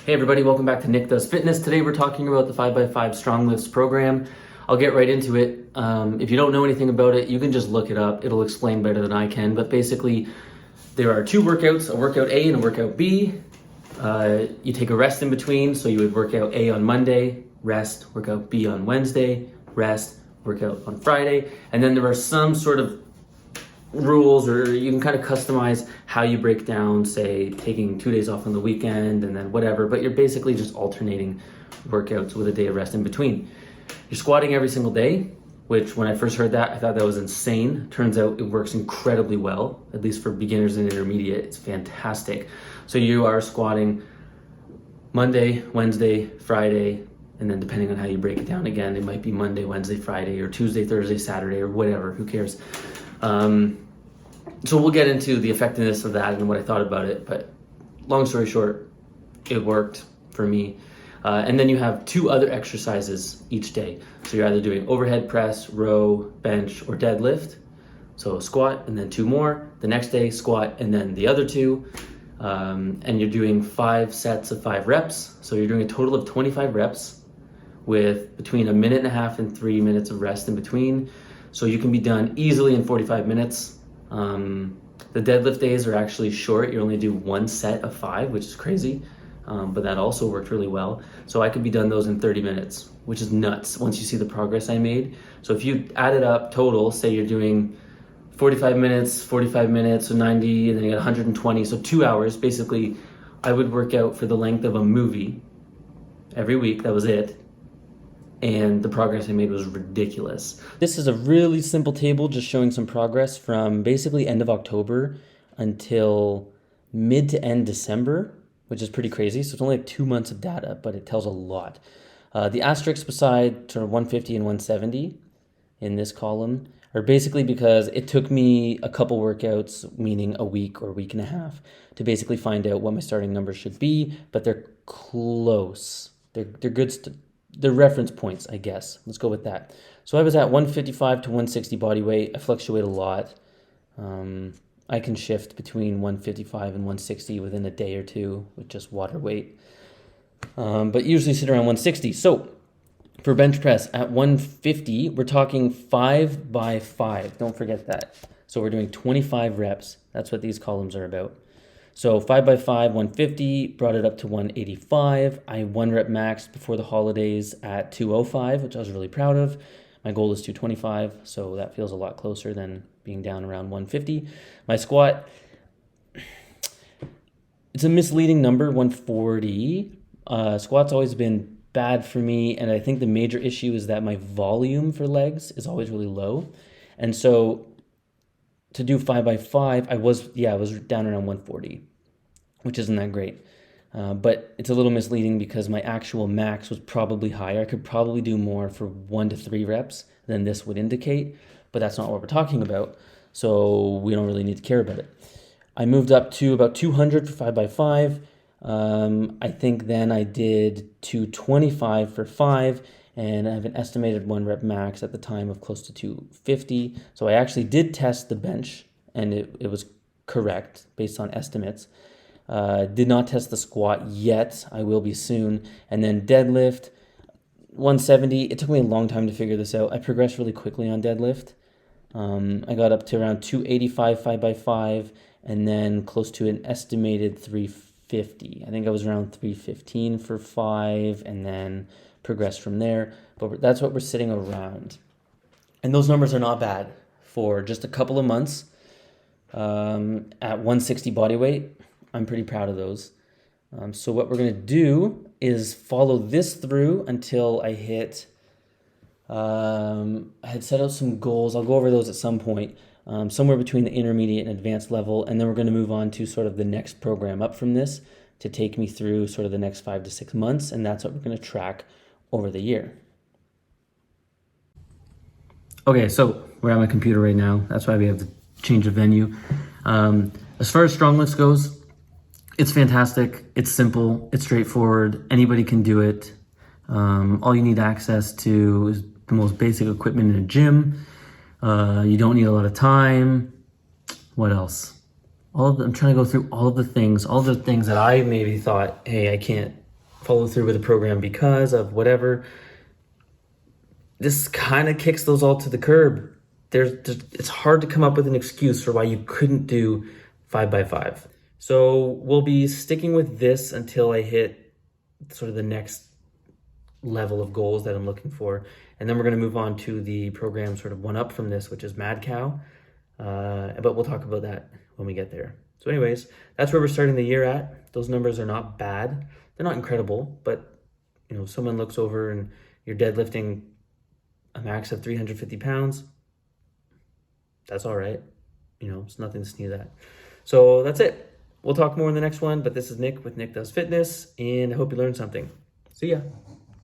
Hey everybody, welcome back to Nick Does Fitness. Today we're talking about the 5x5 StrongLifts program. I'll get right into it. If you don't know anything about it, you can just look it up. It'll explain better than I can. But basically, there are two workouts, a workout A and a workout B. You take a rest in between, so you would work out A on Monday, rest, workout B on Wednesday, rest, workout on Friday. And then there are some sort of rules, or you can kind of customize how you break down, say taking 2 days off on the weekend and then whatever, but you're basically just alternating workouts with a day of rest in between. You're squatting every single day, which when I first heard that, I thought that was insane. Turns out it works incredibly well, at least for beginners and intermediate. It's fantastic. So you are squatting Monday, Wednesday, Friday, and then depending on how you break it down again, it might be Monday, Wednesday, Friday, or Tuesday, Thursday, Saturday, or whatever, who cares? So we'll get into the effectiveness of that and what I thought about it, but long story short, it worked for me. And then you have two other exercises each day. So you're either doing overhead press, row, bench, or deadlift. So squat and then two more. The next day, squat and then the other two. And you're doing 5 sets of 5 reps. So you're doing a total of 25 reps with between 1.5 minutes and 3 minutes of rest in between. So you can be done easily in 45 minutes. The deadlift days are actually short. You only do 1 set of 5, which is crazy. But that also worked really well. So I could be done those in 30 minutes, which is nuts once you see the progress I made. So if you add it up total, say you're doing 45 minutes, so 90, and then you got 120, so 2 hours. Basically, I would work out for the length of a movie every week. That was it. And the progress I made was ridiculous. This is a really simple table just showing some progress from basically end of October until mid to end December, which is pretty crazy. So it's only like 2 months of data, but it tells a lot. The asterisks beside sort of 150 and 170 in this column are basically because it took me a couple workouts, meaning a week or a week and a half, to basically find out what my starting numbers should be, but they're close. They're good. They're reference points, I guess. Let's go with that. So I was at 155 to 160 body weight. I fluctuate a lot. I can shift between 155 and 160 within a day or two with just water weight. But usually sit around 160. So for bench press at 150, we're talking 5 by 5. Don't forget that. So we're doing 25 reps. That's what these columns are about. So 5 by 5, 150, brought it up to 185. I 1 rep maxed before the holidays at 205, which I was really proud of. My goal is 225, so that feels a lot closer than being down around 150. My squat, it's a misleading number, 140. Squat's always been bad for me, and I think the major issue is that my volume for legs is always really low. And so to do 5 by 5, I was down around 140, which isn't that great. But it's a little misleading because my actual max was probably higher. I could probably do more for 1 to 3 reps than this would indicate, but that's not what we're talking about. So we don't really need to care about it. I moved up to about 200 for 5 by 5. I think then I did 225 for 5. And I have an estimated 1 rep max at the time of close to 250. So I actually did test the bench, and it was correct based on estimates. Did not test the squat yet. I will be soon. And then deadlift, 170. It took me a long time to figure this out. I progressed really quickly on deadlift. I got up to around 285 5 by 5, and then close to an estimated 350. I think I was around 315 for 5, and then progress from there, but that's what we're sitting around. And those numbers are not bad for just a couple of months. At 160 body weight, I'm pretty proud of those. So what we're going to do is follow this through until I hit, I had set out some goals. I'll go over those at some point, somewhere between the intermediate and advanced level, and then we're going to move on to sort of the next program up from this to take me through sort of the next 5 to 6 months, and that's what we're going to track over the year. Okay, so we're at my computer right now. That's why we have to change the venue. As far as StrongLifts goes, it's fantastic. It's simple. It's straightforward. Anybody can do it. All you need access to is the most basic equipment in a gym. You don't need a lot of time. What else? I'm trying to go through all of the things that I maybe thought, hey, I can't follow through with the program because of whatever. This kind of kicks those all to the curb. It's hard to come up with an excuse for why you couldn't do 5x5. So we'll be sticking with this until I hit sort of the next level of goals that I'm looking for. And then we're going to move on to the program sort of one up from this, which is Mad Cow. But we'll talk about that when we get there. So anyways, that's where we're starting the year at. Those numbers are not bad. They're not incredible, but you know, if someone looks over and you're deadlifting a max of 350 pounds, that's all right. You know, it's nothing to sneeze at. So that's it. We'll talk more in the next one, but this is Nick with Nick Does Fitness, and I hope you learned something. See ya.